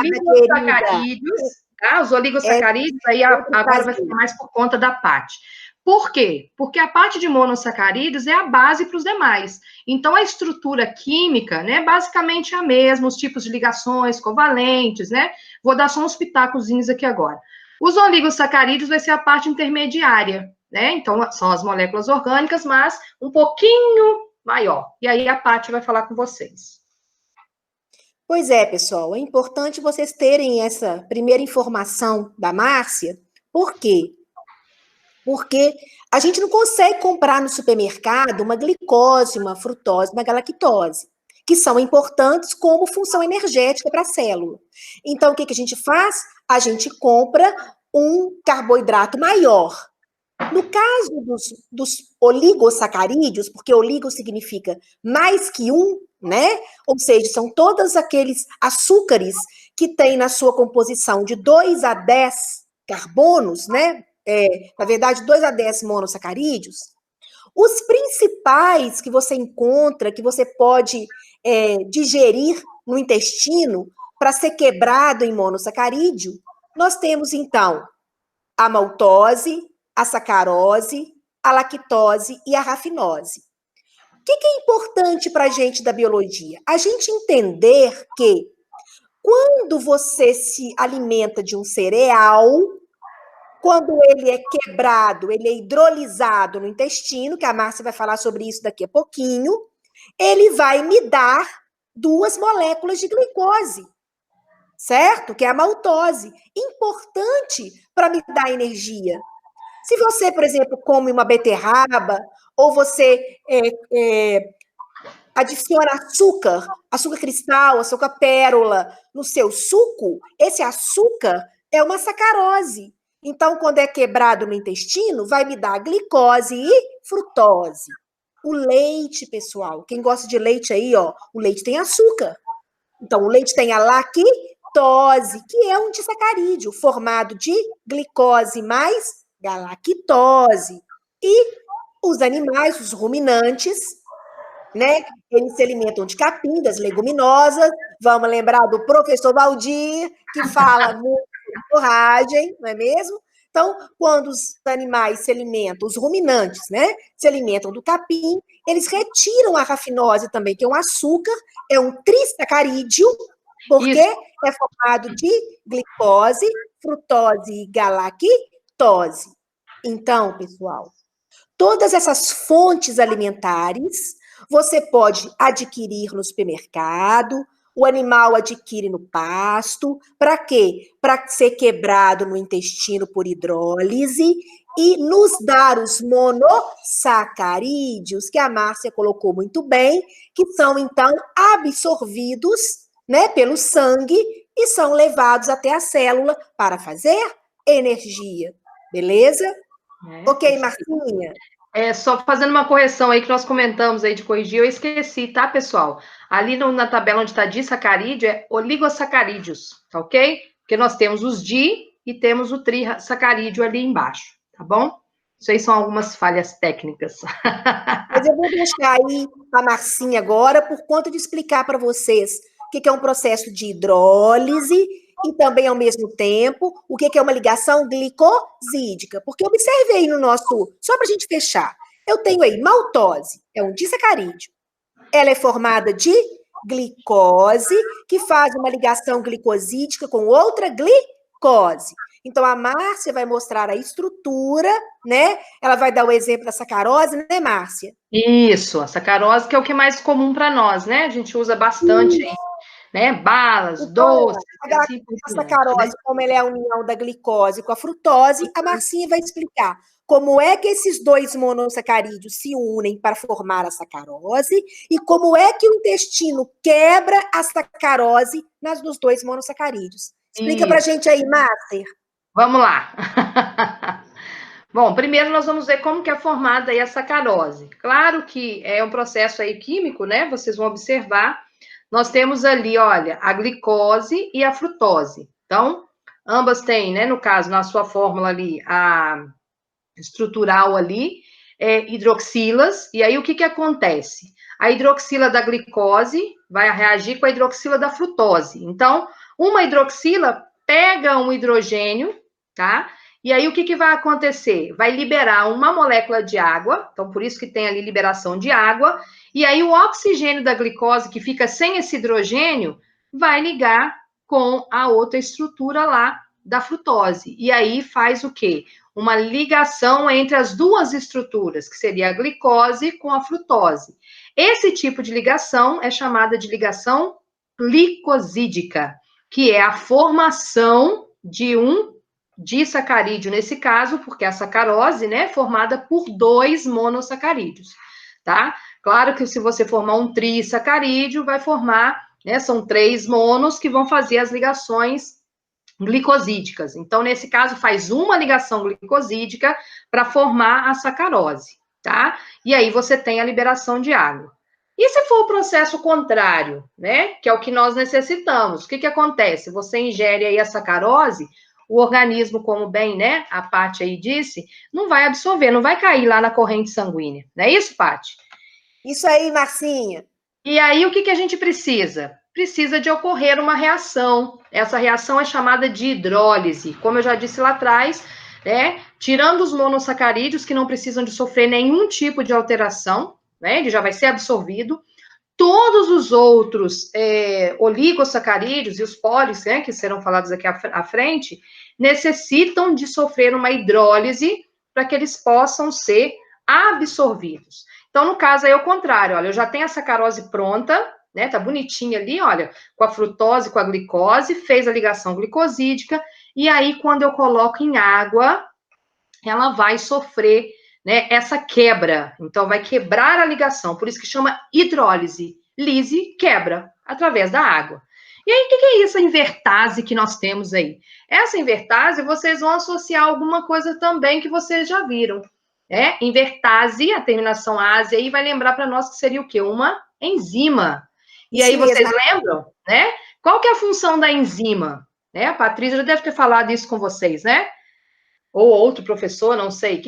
querida. Tá? Os oligosacarídeos, aí agora vai ficar mais por conta da Paty. Por quê? Porque a parte de monossacarídeos é a base para os demais. Então, a estrutura química, né, basicamente é a mesma, os tipos de ligações covalentes, né? Vou dar só uns pitacozinhos aqui agora. Os oligosacarídeos vai ser a parte intermediária, né? Então, são as moléculas orgânicas, mas um pouquinho maior. E aí, a Paty vai falar com vocês. Pois é, pessoal, é importante vocês terem essa primeira informação da Márcia. Por quê? Porque a gente não consegue comprar no supermercado uma glicose, uma frutose, uma galactose, que são importantes como função energética para a célula. Então, o que a gente faz? A gente compra um carboidrato maior. No caso dos oligosacarídeos, porque oligo significa mais que um, né? Ou seja, são todos aqueles açúcares que têm na sua composição de 2 a 10 carbonos, né? Na verdade, 2 a 10 monossacarídeos. Os principais que você encontra, que você pode digerir no intestino para ser quebrado em monossacarídeo, nós temos, então, a maltose, a sacarose, a lactose e a rafinose. O que é importante para a gente da biologia? A gente entender que quando você se alimenta de um cereal, quando ele é quebrado, ele é hidrolisado no intestino, que a Márcia vai falar sobre isso daqui a pouquinho, ele vai me dar 2 moléculas de glicose, certo? Que é a maltose, importante para me dar energia. Se você, por exemplo, come uma beterraba, ou você adiciona açúcar cristal, açúcar pérola no seu suco, esse açúcar é uma sacarose. Então, quando é quebrado no intestino, vai me dar glicose e frutose. O leite, pessoal, quem gosta de leite aí, ó, o leite tem açúcar. Então, o leite tem a lactose, que é um disacarídeo, formado de glicose mais galactose. E os animais, os ruminantes, né? Eles se alimentam de capim, das leguminosas. Vamos lembrar do professor Valdir, que fala muito de forragem, não é mesmo? Então, quando os animais se alimentam, os ruminantes, né, se alimentam do capim, eles retiram a rafinose também, que é um açúcar, é um trisacarídeo, porque isso é formado de glicose, frutose e galactose. Então, pessoal, todas essas fontes alimentares você pode adquirir no supermercado, o animal adquire no pasto. Para quê? Para ser quebrado no intestino por hidrólise e nos dar os monossacarídeos, que a Márcia colocou muito bem, que são, então, absorvidos, né, pelo sangue e são levados até a célula para fazer energia. Beleza? Ok, Marcinha? Só fazendo uma correção aí que nós comentamos aí de corrigir, eu esqueci, tá, pessoal? Ali na tabela onde está disacarídeo é oligosacarídeos, tá ok? Porque nós temos os di e temos o trisacarídeo ali embaixo, tá bom? Isso aí são algumas falhas técnicas. Mas eu vou deixar aí a Marcinha agora por conta de explicar para vocês o que é um processo de hidrólise e também, ao mesmo tempo, o que é uma ligação glicosídica. Porque observe aí no nosso... Só para a gente fechar. Eu tenho aí maltose, é um disacarídeo. Ela é formada de glicose, que faz uma ligação glicosídica com outra glicose. Então, a Márcia vai mostrar a estrutura, né? Ela vai dar o exemplo da sacarose, né, Márcia? Isso, a sacarose, que é o que é mais comum para nós, né? A gente usa bastante aí, né? Balas, então, doces, assim por diante, a sacarose, né? Como ela é a união da glicose com a frutose, a Marcinha vai explicar como é que esses 2 monossacarídeos se unem para formar a sacarose e como é que o intestino quebra a sacarose nos 2 monossacarídeos. Explica para a gente aí, Márcia. Vamos lá. Bom, primeiro nós vamos ver como que é formada aí a sacarose. Claro que é um processo aí químico, né? Vocês vão observar. Nós temos ali, olha, a glicose e a frutose. Então, ambas têm, né, no caso, na sua fórmula ali, a estrutural ali, hidroxilas. E aí, o que que acontece? A hidroxila da glicose vai reagir com a hidroxila da frutose. Então, Uma hidroxila pega um hidrogênio, tá? E aí, o que vai acontecer? Vai liberar uma molécula de água, então por isso que tem ali liberação de água, e aí o oxigênio da glicose, que fica sem esse hidrogênio, vai ligar com a outra estrutura lá da frutose. E aí faz o quê? Uma ligação entre as duas estruturas, que seria a glicose com a frutose. Esse tipo de ligação é chamada de ligação glicosídica, que é a formação de um disacarídeo, nesse caso, porque a sacarose, né, é formada por 2 monossacarídeos, tá? Claro que se você formar um trissacarídeo, vai formar, né, são 3 monos que vão fazer as ligações glicosídicas. Então, nesse caso, faz uma ligação glicosídica para formar a sacarose, tá? E aí você tem a liberação de água. E se for o processo contrário, né, que é o que nós necessitamos, o que acontece? Você ingere aí a sacarose, o organismo, como bem, né, a Paty aí disse, não vai absorver, não vai cair lá na corrente sanguínea. Não é isso, Paty? Isso aí, Marcinha. E aí, o que a gente precisa? Precisa de ocorrer uma reação. Essa reação é chamada de hidrólise. Como eu já disse lá atrás, né, tirando os monossacarídeos, que não precisam de sofrer nenhum tipo de alteração, né, ele já vai ser absorvido. Todos os outros oligosacarídeos e os polis, né, que serão falados aqui à frente, necessitam de sofrer uma hidrólise para que eles possam ser absorvidos. Então, no caso aí, é o contrário, olha, eu já tenho a sacarose pronta, né, tá bonitinha ali, olha, com a frutose, com a glicose, fez a ligação glicosídica, e aí, quando eu coloco em água, ela vai sofrer, né, essa quebra. Então, vai quebrar a ligação, por isso que chama hidrólise. Lise, quebra, através da água. E aí, o que é isso, a invertase que nós temos aí? Essa invertase, vocês vão associar alguma coisa também que vocês já viram. Invertase, a terminação ase, aí vai lembrar para nós que seria o quê? Uma enzima. E aí vocês lembram, né? Qual que é a função da enzima? A Patrícia já deve ter falado isso com vocês, né? Ou outro professor, não sei.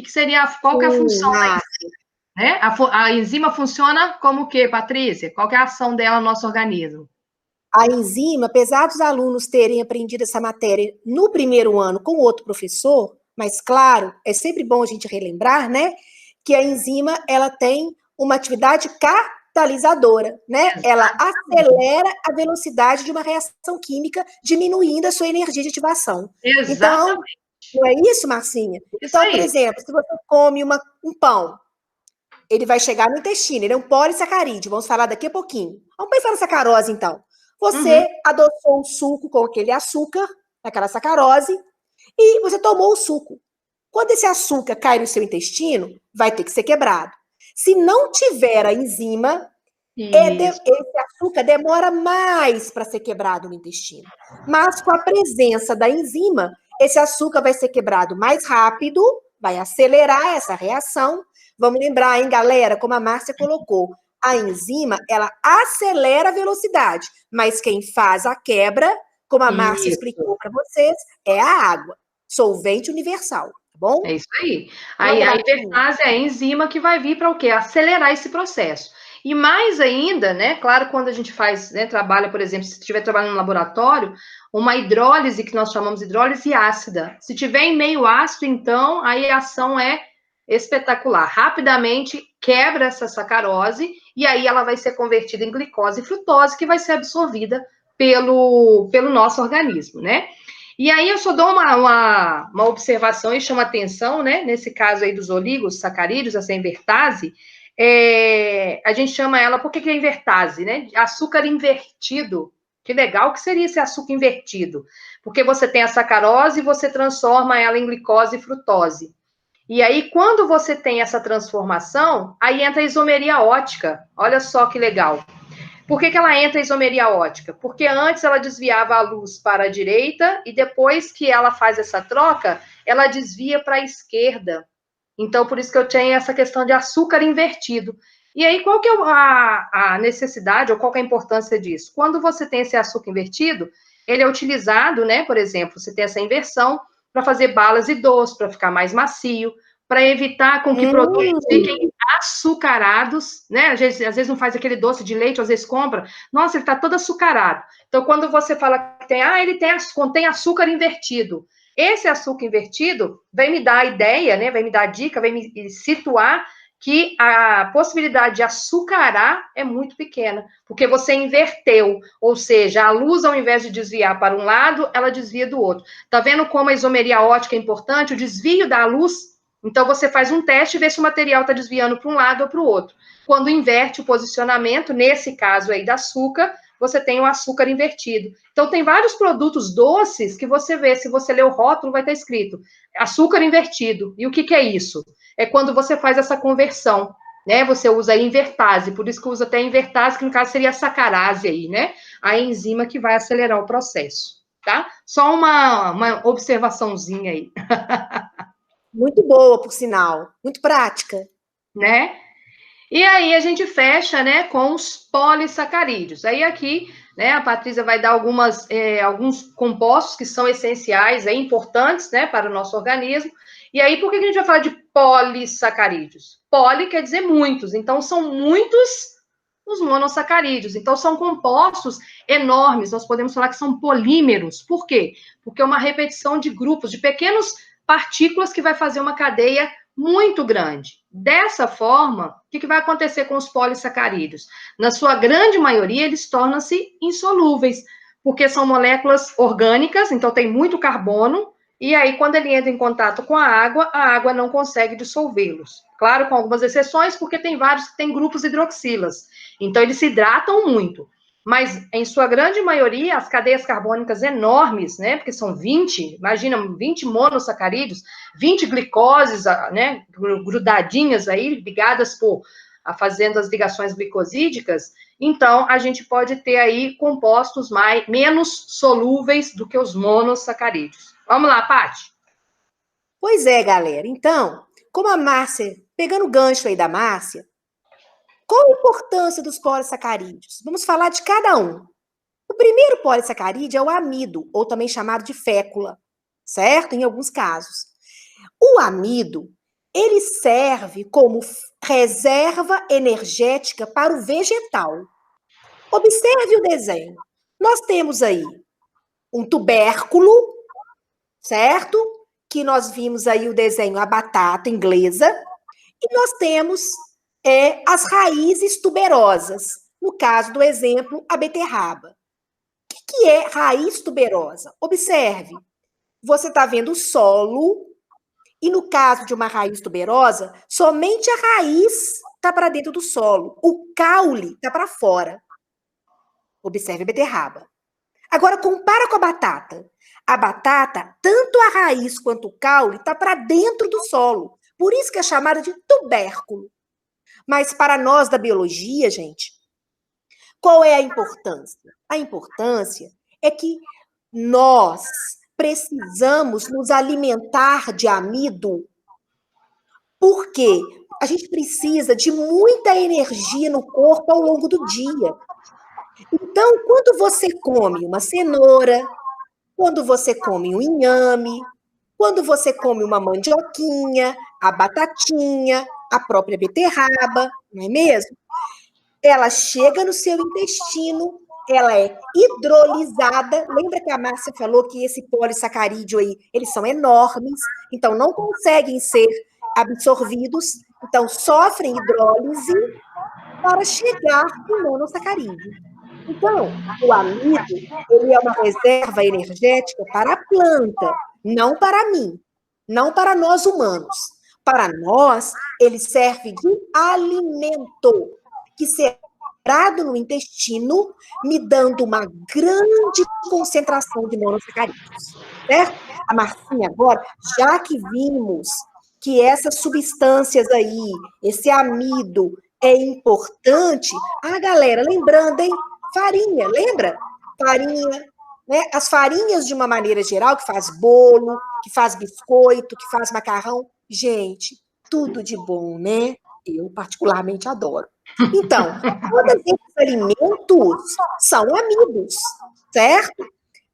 Qual que é a função da enzima? A enzima funciona como o quê, Patrícia? Qual que é a ação dela no nosso organismo? A enzima, apesar dos alunos terem aprendido essa matéria no primeiro ano com outro professor, mas, claro, é sempre bom a gente relembrar, né, que a enzima, ela tem uma atividade catalisadora, né? Ela acelera a velocidade de uma reação química, diminuindo a sua energia de ativação. Exatamente. Então, não é isso, Marcinha? Isso então, aí. Por exemplo, se você come um pão, ele vai chegar no intestino, ele é um polissacarídeo, vamos falar daqui a pouquinho. Vamos pensar na sacarose, então. Você adoçou um suco com aquele açúcar, aquela sacarose, e você tomou o suco. Quando esse açúcar cai no seu intestino, vai ter que ser quebrado. Se não tiver a enzima, esse açúcar demora mais para ser quebrado no intestino. Mas com a presença da enzima, esse açúcar vai ser quebrado mais rápido, vai acelerar essa reação. Vamos lembrar, hein, galera, como a Márcia colocou, a enzima, ela acelera a velocidade, mas quem faz a quebra, como a Márcia explicou para vocês, é a água, solvente universal, tá bom? É isso aí. Aí a invertase é a enzima que vai vir para o quê? Acelerar esse processo. E mais ainda, né, claro, quando a gente faz, né, trabalha, por exemplo, se estiver trabalhando no laboratório, uma hidrólise, que nós chamamos de hidrólise ácida. Se tiver em meio ácido, então, aí a ação é espetacular. Rapidamente quebra essa sacarose e aí ela vai ser convertida em glicose e frutose, que vai ser absorvida pelo nosso organismo, né? E aí eu só dou uma observação e chamo a atenção, né? Nesse caso aí dos oligosacarídeos, essa invertase, a gente chama ela, por que é invertase, né? Açúcar invertido. Que legal que seria esse açúcar invertido. Porque você tem a sacarose e você transforma ela em glicose e frutose. E aí, quando você tem essa transformação, aí entra a isomeria ótica. Olha só que legal. Por que ela entra a isomeria ótica? Porque antes ela desviava a luz para a direita e depois que ela faz essa troca, ela desvia para a esquerda. Então, por isso que eu tenho essa questão de açúcar invertido. E aí, qual que é a necessidade ou qual que é a importância disso? Quando você tem esse açúcar invertido, ele é utilizado, né? Por exemplo, você tem essa inversão para fazer balas e doces, para ficar mais macio, para evitar com que produtos fiquem açucarados, né? Às vezes não faz aquele doce de leite, às vezes compra. Nossa, ele está todo açucarado. Então, quando você fala que contém açúcar invertido. Esse açúcar invertido vai me dar a ideia, né, vai me dar a dica, vai me situar que a possibilidade de açucarar é muito pequena, porque você inverteu, ou seja, a luz, ao invés de desviar para um lado, ela desvia do outro. Tá vendo como a isomeria ótica é importante? O desvio da luz. Então, você faz um teste e vê se o material está desviando para um lado ou para o outro. Quando inverte o posicionamento, nesse caso aí da açúcar, você tem o açúcar invertido. Então, tem vários produtos doces que você vê, se você ler o rótulo, vai estar escrito açúcar invertido. E o que é isso? É quando você faz essa conversão, né? Você usa a invertase, por isso que usa até a invertase, que no caso seria a sacarase aí, né? A enzima que vai acelerar o processo, tá? Só uma observaçãozinha aí. Muito boa, por sinal. Muito prática. Né? E aí a gente fecha, né, com os polissacarídeos. Aí aqui, né, a Patrícia vai dar alguns compostos que são essenciais, importantes, né, para o nosso organismo. E aí, por que a gente vai falar de polissacarídeos? Poli quer dizer muitos, então são muitos os monossacarídeos. Então são compostos enormes, nós podemos falar que são polímeros. Por quê? Porque é uma repetição de grupos, de pequenas partículas que vai fazer uma cadeia muito grande. Dessa forma, o que vai acontecer com os polissacarídeos? Na sua grande maioria, eles tornam-se insolúveis, porque são moléculas orgânicas, então tem muito carbono, e aí quando ele entra em contato com a água não consegue dissolvê-los. Claro, com algumas exceções, porque tem vários que têm grupos hidroxilas, então eles se hidratam muito. Mas, em sua grande maioria, as cadeias carbônicas enormes, né, porque são 20, imagina, 20 monossacarídeos, 20 glicoses, né, grudadinhas aí, ligadas fazendo as ligações glicosídicas, então a gente pode ter aí compostos menos solúveis do que os monossacarídeos. Vamos lá, Paty? Pois é, galera. Então, como a Márcia, pegando o gancho aí da Márcia, qual a importância dos polissacarídeos? Vamos falar de cada um. O primeiro polissacarídeo é o amido, ou também chamado de fécula, certo? Em alguns casos. O amido, ele serve como reserva energética para o vegetal. Observe o desenho. Nós temos aí um tubérculo, certo? Que nós vimos aí o desenho, a batata inglesa, e nós temos as raízes tuberosas. No caso do exemplo, a beterraba. O que é raiz tuberosa? Observe, você está vendo o solo, e no caso de uma raiz tuberosa, somente a raiz está para dentro do solo, o caule está para fora. Observe a beterraba. Agora, compara com a batata. A batata, tanto a raiz quanto o caule, está para dentro do solo. Por isso que é chamada de tubérculo. Mas para nós da biologia, gente, qual é a importância? A importância é que nós precisamos nos alimentar de amido, porque a gente precisa de muita energia no corpo ao longo do dia. Então, quando você come uma cenoura, quando você come um inhame, quando você come uma mandioquinha, a batatinha, a própria beterraba, não é mesmo? Ela chega no seu intestino, ela é hidrolisada. Lembra que a Márcia falou que esse polissacarídeo aí, eles são enormes, então não conseguem ser absorvidos, então sofrem hidrólise para chegar no monossacarídeo. Então, o amido, ele é uma reserva energética para a planta, não para mim, não para nós humanos. Para nós, ele serve de alimento, que será gerado no intestino, me dando uma grande concentração de monossacarídeos, certo? A Marcinha agora, já que vimos que essas substâncias aí, esse amido é importante, galera, lembrando, hein? Farinha, lembra? Farinha, né? As farinhas, de uma maneira geral, que faz bolo, que faz biscoito, que faz macarrão. Gente, tudo de bom, né? Eu, particularmente, adoro. Então, todos esses alimentos são amidos, certo?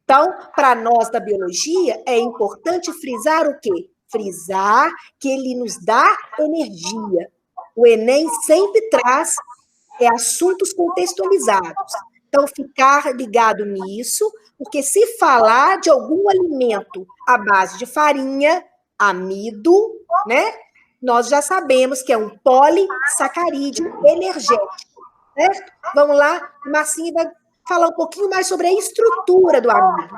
Então, para nós da biologia, é importante frisar o quê? Frisar que ele nos dá energia. O Enem sempre traz assuntos contextualizados. Então, ficar ligado nisso, porque se falar de algum alimento à base de farinha, amido, né? Nós já sabemos que é um polissacarídeo energético, certo? Vamos lá, Marcinha vai falar um pouquinho mais sobre a estrutura do amido.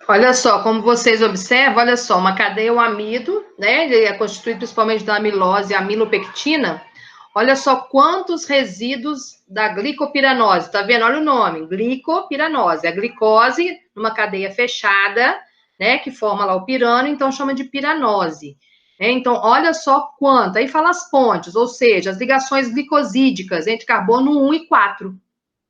Olha só, como vocês observam, olha só, uma cadeia, o amido, né? Ele é constituído principalmente da amilose e amilopectina. Olha só quantos resíduos da glicopiranose, tá vendo? Olha o nome, glicopiranose, a glicose numa cadeia fechada, né? Que forma lá o pirano, então chama de piranose. Então, olha só quanto. Aí fala as pontes, ou seja, as ligações glicosídicas entre carbono 1 e 4,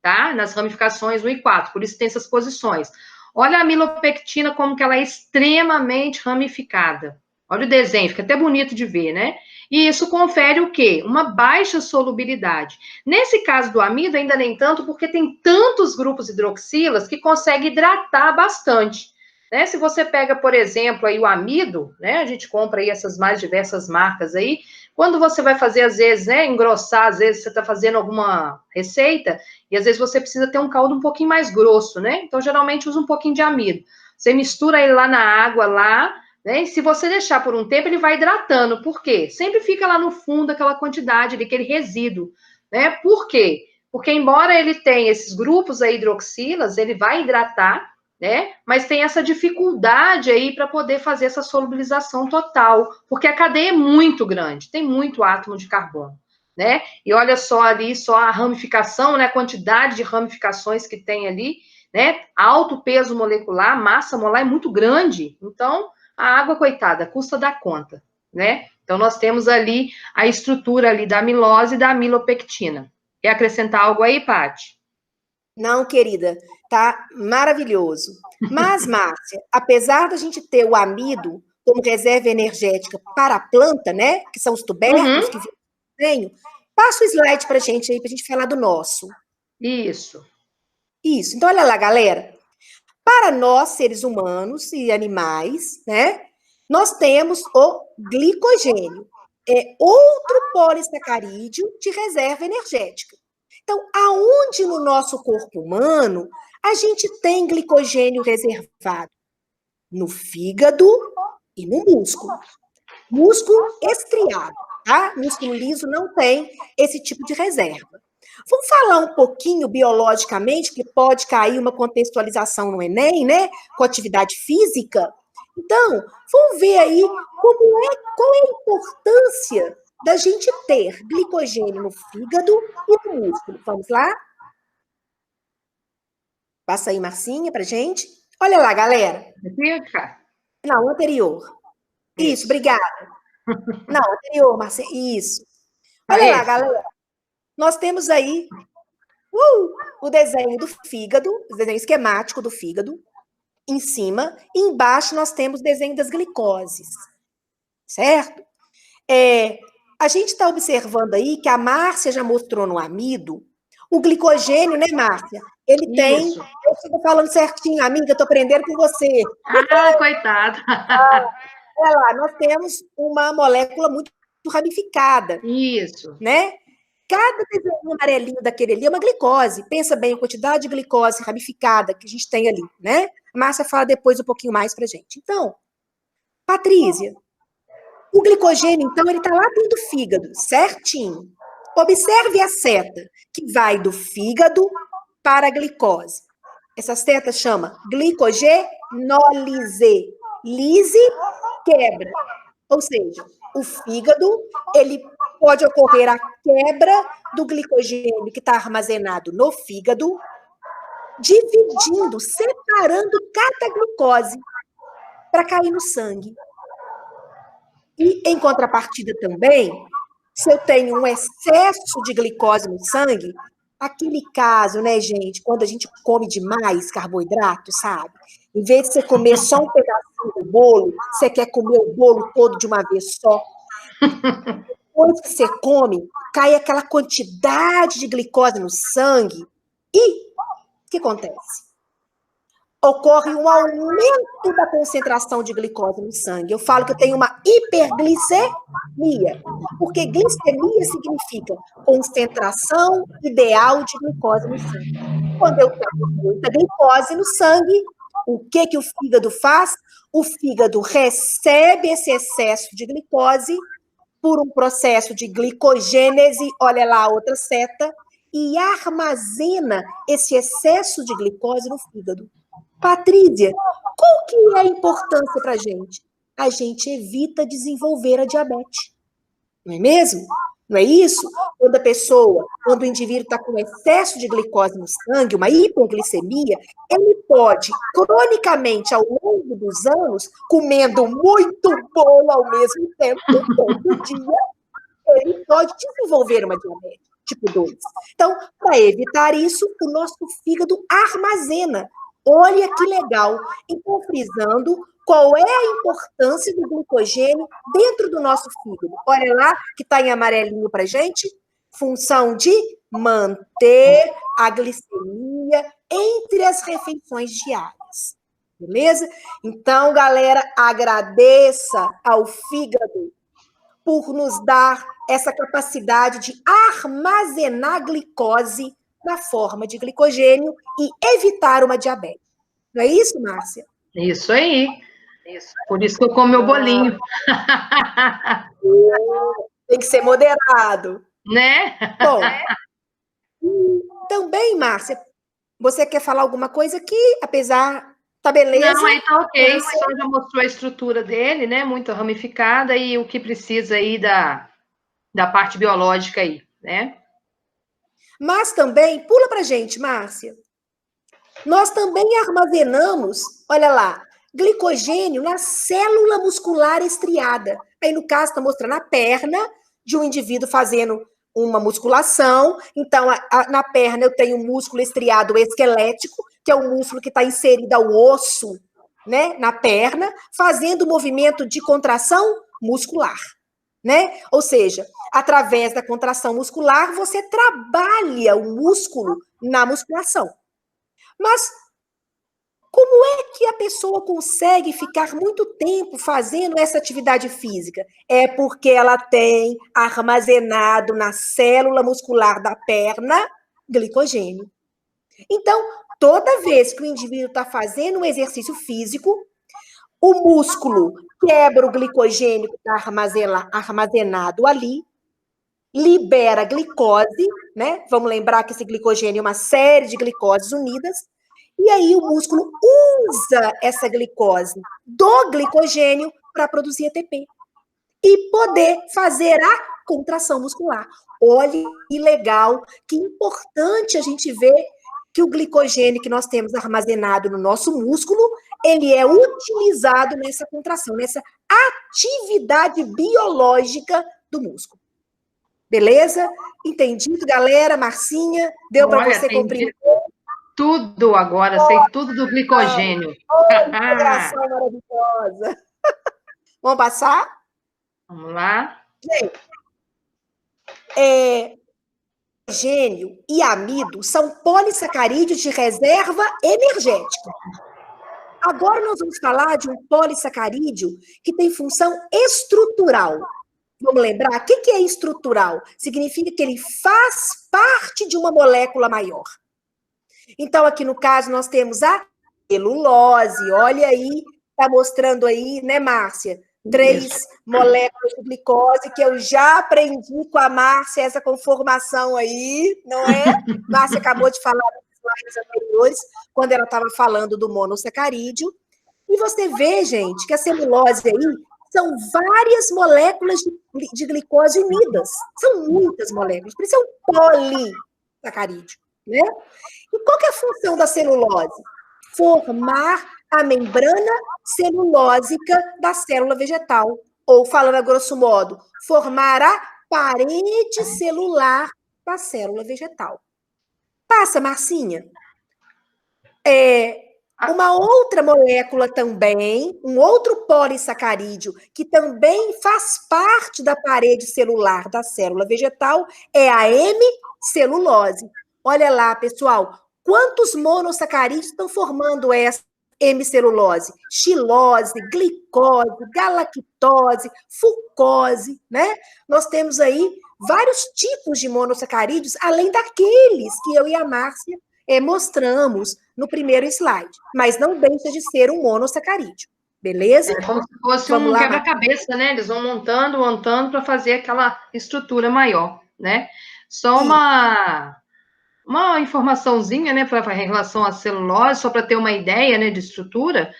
tá? Nas ramificações 1 e 4, por isso tem essas posições. Olha a amilopectina como que ela é extremamente ramificada. Olha o desenho, fica até bonito de ver, né? E isso confere o quê? Uma baixa solubilidade. Nesse caso do amido, ainda nem tanto, porque tem tantos grupos hidroxilas que consegue hidratar bastante. Né? Se você pega, por exemplo, aí o amido, né? A gente compra aí essas mais diversas marcas aí. Quando você vai fazer, às vezes, né? Engrossar, às vezes você está fazendo alguma receita, e às vezes você precisa ter um caldo um pouquinho mais grosso, né? Então, geralmente, usa um pouquinho de amido. Você mistura ele lá na água, lá, né? E se você deixar por um tempo, ele vai hidratando. Por quê? Sempre fica lá no fundo aquela quantidade, aquele resíduo, né? Por quê? Porque, embora ele tenha esses grupos aí hidroxilas, ele vai hidratar, né? Mas tem essa dificuldade aí para poder fazer essa solubilização total, porque a cadeia é muito grande, tem muito átomo de carbono, né? E olha só ali, só a ramificação, né? A quantidade de ramificações que tem ali, né? Alto peso molecular, massa molar é muito grande. Então, a água, coitada, custa dar conta, né? Então, nós temos ali a estrutura ali da amilose e da amilopectina. Quer acrescentar algo aí, Paty? Não, querida, tá maravilhoso. Mas, Márcia, apesar da gente ter o amido como reserva energética para a planta, né? Que são os tubérculos que vêm, passa o slide para a gente aí, para a gente falar do nosso. Isso. Isso. Então, olha lá, galera. Para nós, seres humanos e animais, né? Nós temos o glicogênio. É outro polissacarídeo de reserva energética. Então, aonde no nosso corpo humano a gente tem glicogênio reservado? No fígado e no músculo. Músculo estriado, tá? Músculo liso não tem esse tipo de reserva. Vamos falar um pouquinho biologicamente, que pode cair uma contextualização no Enem, né? Com atividade física. Então, vamos ver aí qual é a importância da gente ter glicogênio no fígado e no músculo. Vamos lá? Passa aí, Marcinha, pra gente. Olha lá, galera. Não, anterior. Isso, obrigada. Não, anterior, Marcinha. Isso. Olha lá, galera. Nós temos aí o desenho do fígado, o desenho esquemático do fígado, em cima, e embaixo nós temos o desenho das glicoses, certo? A gente está observando aí que a Márcia já mostrou no amido o glicogênio, né, Márcia? Ele tem. Isso. Eu estou falando certinho, amiga, estou aprendendo com você. Coitada. Olha lá, nós temos uma molécula muito ramificada. Isso. Né? Cada desenho amarelinho daquele ali é uma glicose. Pensa bem a quantidade de glicose ramificada que a gente tem ali, né? A Márcia fala depois um pouquinho mais pra gente. Então, Patrícia, o glicogênio, então, ele tá lá dentro do fígado, certinho. Observe a seta que vai do fígado para a glicose. Essa seta chama glicogenólise. Lise, quebra. Ou seja, o fígado, ele pode ocorrer a quebra do glicogênio que está armazenado no fígado, dividindo, separando cada glicose para cair no sangue. E, em contrapartida também, se eu tenho um excesso de glicose no sangue, aquele caso, né, gente, quando a gente come demais carboidrato, sabe? Em vez de você comer só um pedacinho do bolo, você quer comer o bolo todo de uma vez só. Depois que você come, cai aquela quantidade de glicose no sangue e o que acontece? Ocorre um aumento da concentração de glicose no sangue. Eu falo que eu tenho uma hiperglicemia, porque glicemia significa concentração ideal de glicose no sangue. Quando eu tenho muita glicose no sangue, o que que o fígado faz? O fígado recebe esse excesso de glicose por um processo de glicogênese, olha lá a outra seta, e armazena esse excesso de glicose no fígado. Patrícia, qual que é a importância para a gente? A gente evita desenvolver a diabetes, não é mesmo? Não é isso? Quando o indivíduo está com excesso de glicose no sangue, uma hipoglicemia, ele pode, cronicamente, ao longo dos anos, comendo muito bolo ao mesmo tempo, todo dia, ele pode desenvolver uma diabetes tipo 2. Então, para evitar isso, o nosso fígado armazena. Olha que legal. Então, frisando, qual é a importância do glicogênio dentro do nosso fígado? Olha lá, que está em amarelinho para gente. Função de manter a glicemia entre as refeições diárias. Beleza? Então, galera, agradeça ao fígado por nos dar essa capacidade de armazenar glicose na forma de glicogênio e evitar uma diabetes. Não é isso, Márcia? Isso aí. Por isso que eu como meu bolinho. Tem que ser moderado. Né? Bom, também, Márcia, você quer falar alguma coisa aqui, apesar... Tá beleza? Não, aí tá ok. Só já mostrou a estrutura dele, né? Muito ramificada e o que precisa aí da parte biológica aí, né? Mas também, pula pra gente, Márcia. Nós também armazenamos, olha lá, glicogênio na célula muscular estriada. Aí, no caso, está mostrando a perna de um indivíduo fazendo uma musculação. Então, na perna eu tenho um músculo estriado esquelético, que é o músculo que está inserido ao osso, né, na perna, fazendo o movimento de contração muscular, né? Ou seja, através da contração muscular, você trabalha o músculo na musculação. Mas como é que a pessoa consegue ficar muito tempo fazendo essa atividade física? É porque ela tem armazenado na célula muscular da perna glicogênio. Então, toda vez que o indivíduo está fazendo um exercício físico, o músculo quebra o glicogênio que está armazenado ali, libera glicose, né? Vamos lembrar que esse glicogênio é uma série de glicoses unidas, e aí o músculo usa essa glicose do glicogênio para produzir ATP e poder fazer a contração muscular. Olha que legal, que importante a gente ver que o glicogênio que nós temos armazenado no nosso músculo, ele é utilizado nessa contração, nessa atividade biológica do músculo. Beleza? Entendido, galera? Marcinha, deu para você compreender? Tudo agora, sei tudo do glicogênio. Integração maravilhosa. Vamos passar? Vamos lá. Gente, glicogênio e amido são polissacarídeos de reserva energética. Agora nós vamos falar de um polissacarídeo que tem função estrutural. Vamos lembrar? O que é estrutural? Significa que ele faz parte de uma molécula maior. Então, aqui no caso, nós temos a celulose. Olha aí, está mostrando aí, né, Márcia? 3 moléculas de glicose, que eu já aprendi com a Márcia, essa conformação aí, não é? Márcia acabou de falar nos slides anteriores, quando ela estava falando do monossacarídeo. E você vê, gente, que a celulose aí são várias moléculas de glicose unidas. São muitas moléculas, por isso é um polissacarídeo, né? E qual que é a função da celulose? Formar a membrana celulósica da célula vegetal. Ou, falando a grosso modo, formar a parede celular da célula vegetal. Passa, Marcinha. Uma outra molécula também, um outro polissacarídeo, que também faz parte da parede celular da célula vegetal, é a hemicelulose. Olha lá, pessoal, quantos monossacarídeos estão formando essa hemicelulose? Xilose, glicose, galactose, fucose, né? Nós temos aí vários tipos de monossacarídeos, além daqueles que eu e a Márcia mostramos no primeiro slide, mas não deixa de ser um monossacarídeo, beleza? É como se fosse um quebra-cabeça, né? Eles vão montando para fazer aquela estrutura maior, né? Só uma informaçãozinha, né, em relação à celulose, só para ter uma ideia, né, de estrutura,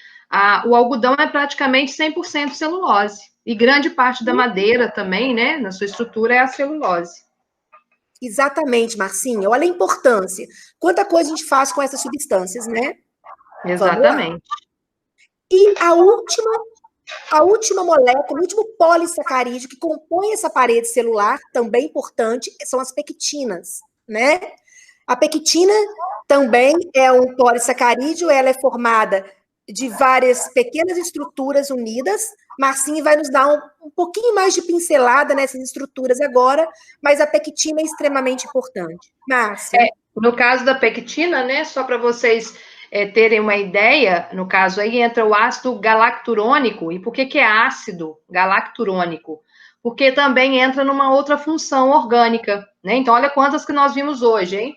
o algodão é praticamente 100% celulose, e grande parte da madeira também, né, na sua estrutura é a celulose. Exatamente, Marcinha, olha a importância. Quanta coisa a gente faz com essas substâncias, né? Exatamente. E a última molécula, o último polissacarídeo que compõe essa parede celular, também importante, são as pectinas, né? A pectina também é um polissacarídeo, ela é formada de várias pequenas estruturas unidas. Marcinha vai nos dar um pouquinho mais de pincelada nessas estruturas agora, mas a pectina é extremamente importante. Márcia? No caso da pectina, né, só para vocês terem uma ideia, no caso aí entra o ácido galacturônico. E por que é ácido galacturônico? Porque também entra numa outra função orgânica, né? Então, olha quantas que nós vimos hoje, hein?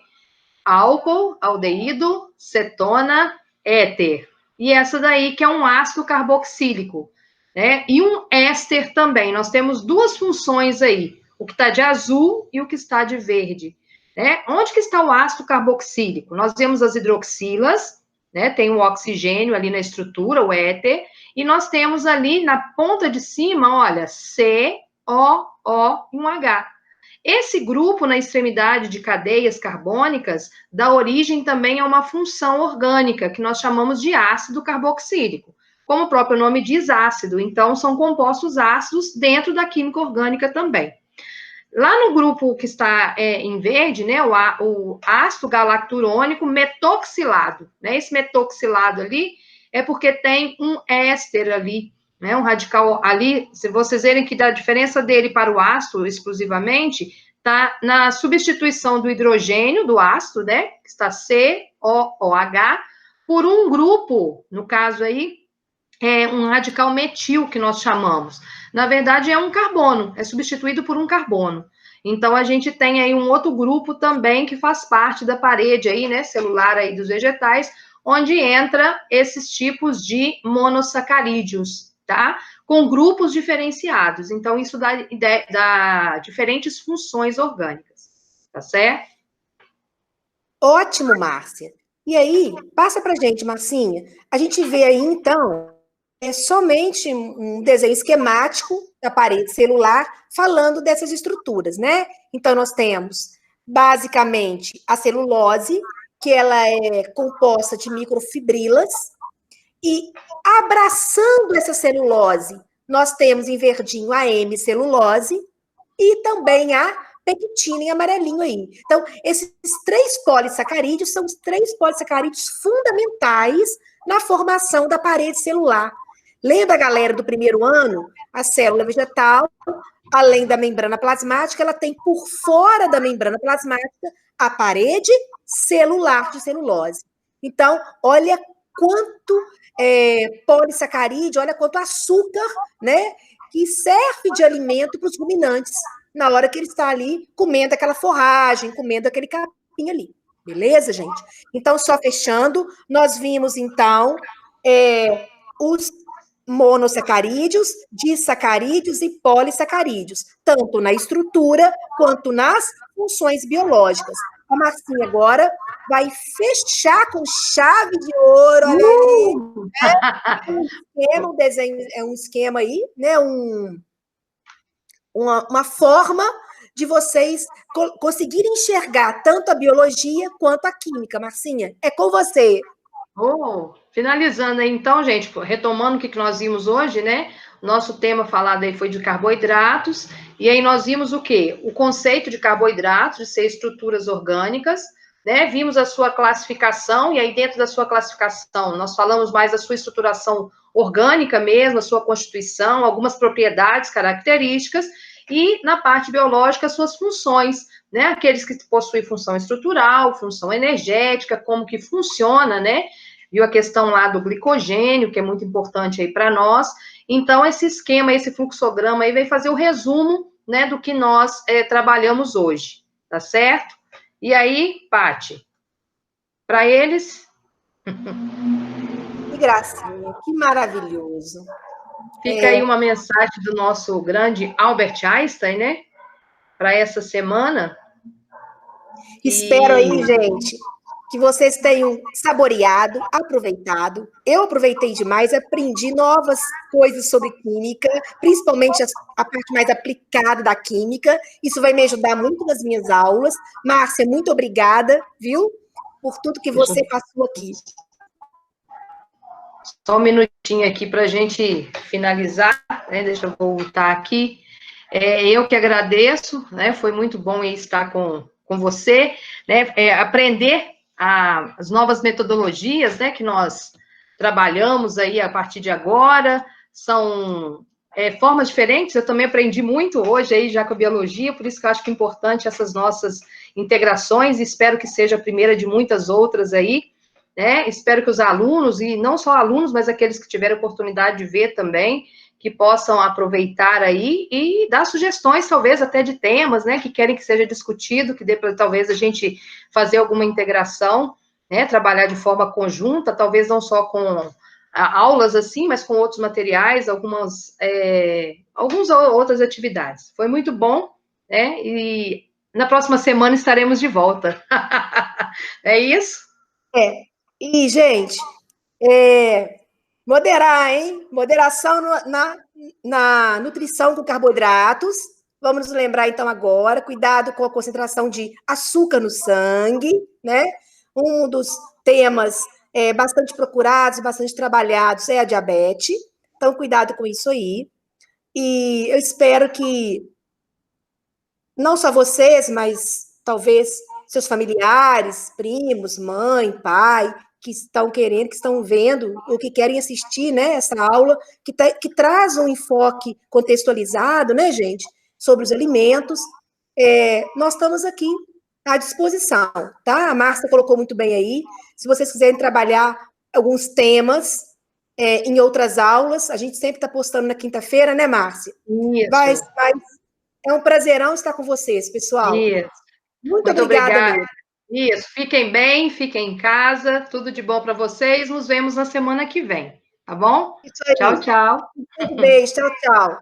Álcool, aldeído, cetona, éter. E essa daí que é um ácido carboxílico, né? E um éster também. Nós temos duas funções aí, o que está de azul e o que está de verde. Né? Onde que está o ácido carboxílico? Nós vemos as hidroxilas, né? Tem o oxigênio ali na estrutura, o éter, e nós temos ali na ponta de cima, olha, C, O e um H. Esse grupo, na extremidade de cadeias carbônicas, dá origem também a uma função orgânica, que nós chamamos de ácido carboxílico. Como o próprio nome diz, ácido, então são compostos ácidos dentro da química orgânica também. Lá no grupo que está em verde, né, o ácido galacturônico metoxilado, né, esse metoxilado ali é porque tem um éster ali, né, um radical ali, se vocês verem que a diferença dele para o ácido exclusivamente, está na substituição do hidrogênio, do ácido, né, que está COOH, por um grupo, no caso aí, um radical metil, que nós chamamos. Na verdade, é um carbono, é substituído por um carbono. Então, a gente tem aí um outro grupo também que faz parte da parede aí, né, celular aí dos vegetais, onde entra esses tipos de monossacarídeos, tá? Com grupos diferenciados. Então, isso dá diferentes funções orgânicas, tá certo? Ótimo, Márcia. E aí, passa pra gente, Marcinha. A gente vê aí, então, somente um desenho esquemático da parede celular falando dessas estruturas, né? Então, nós temos, basicamente, a celulose, que ela é composta de microfibrilas, e abraçando essa celulose, nós temos em verdinho a hemicelulose e também a pectina em amarelinho aí. Então, esses três polissacarídeos são os três polissacarídeos fundamentais na formação da parede celular. Lembra, galera, do primeiro ano? A célula vegetal, além da membrana plasmática, ela tem por fora da membrana plasmática a parede celular de celulose. Então, olha quanto polissacarídeo, olha quanto açúcar, né, que serve de alimento para os ruminantes na hora que ele está ali comendo aquela forragem, comendo aquele capim ali. Beleza, gente? Então, só fechando, nós vimos, então, os monossacarídeos, disacarídeos e polissacarídeos, tanto na estrutura quanto nas funções biológicas. A Marcinha agora vai fechar com chave de ouro, olha aí. Um desenho, um esquema aí, né? Uma forma de vocês conseguirem enxergar tanto a biologia quanto a química. Marcinha, é com você. Finalizando aí, então, gente, retomando o que nós vimos hoje, né? Nosso tema falado aí foi de carboidratos, e aí nós vimos o quê? O conceito de carboidratos, de ser estruturas orgânicas, né? Vimos a sua classificação, e aí dentro da sua classificação, nós falamos mais da sua estruturação orgânica mesmo, a sua constituição, algumas propriedades, características, e na parte biológica, suas funções, né? Aqueles que possuem função estrutural, função energética, como que funciona, né? Viu a questão lá do glicogênio, que é muito importante aí para nós. Então, esse esquema, esse fluxograma aí, vem fazer o resumo, né, do que nós trabalhamos hoje, tá certo? E aí, Paty? para eles. Que gracinha, que maravilhoso. Fica aí uma mensagem do nosso grande Albert Einstein, né? Para essa semana. Espero aí, gente, que vocês tenham saboreado, aproveitado. Eu aproveitei demais, aprendi novas coisas sobre química, principalmente a parte mais aplicada da química. Isso vai me ajudar muito nas minhas aulas. Márcia, muito obrigada, viu? Por tudo que você passou aqui. Só um minutinho aqui para a gente finalizar, né? Deixa eu voltar aqui. Eu que agradeço, né? Foi muito bom estar com você, né? Aprender as novas metodologias, né? Que nós trabalhamos aí a partir de agora, são formas diferentes. Eu também aprendi muito hoje aí já com a biologia, por isso que eu acho que é importante essas nossas integrações, e espero que seja a primeira de muitas outras aí. Espero que os alunos, e não só alunos, mas aqueles que tiveram oportunidade de ver também, que possam aproveitar aí e dar sugestões, talvez até de temas, né, que querem que seja discutido, que dê para talvez a gente fazer alguma integração, né, trabalhar de forma conjunta, talvez não só com aulas assim, mas com outros materiais, algumas outras atividades. Foi muito bom, né, e na próxima semana estaremos de volta. É isso? E, gente, moderar, hein? Moderação na nutrição com carboidratos. Vamos nos lembrar, então, agora. Cuidado com a concentração de açúcar no sangue, né? Um dos temas bastante procurados, bastante trabalhados é a diabetes. Então, cuidado com isso aí. E eu espero que não só vocês, mas talvez seus familiares, primos, mãe, pai, que estão querendo, que estão vendo, ou que querem assistir, né, essa aula, que traz um enfoque contextualizado, né, gente, sobre os alimentos. Nós estamos aqui à disposição, tá? A Márcia colocou muito bem aí. Se vocês quiserem trabalhar alguns temas em outras aulas, a gente sempre está postando na quinta-feira, né, Márcia? Isso. É um prazerão estar com vocês, pessoal. Isso. Muito obrigada. Mesmo. Isso. Fiquem bem, fiquem em casa. Tudo de bom para vocês. Nos vemos na semana que vem. Tá bom? Isso aí. Tchau, tchau. Um beijo. Tchau, tchau.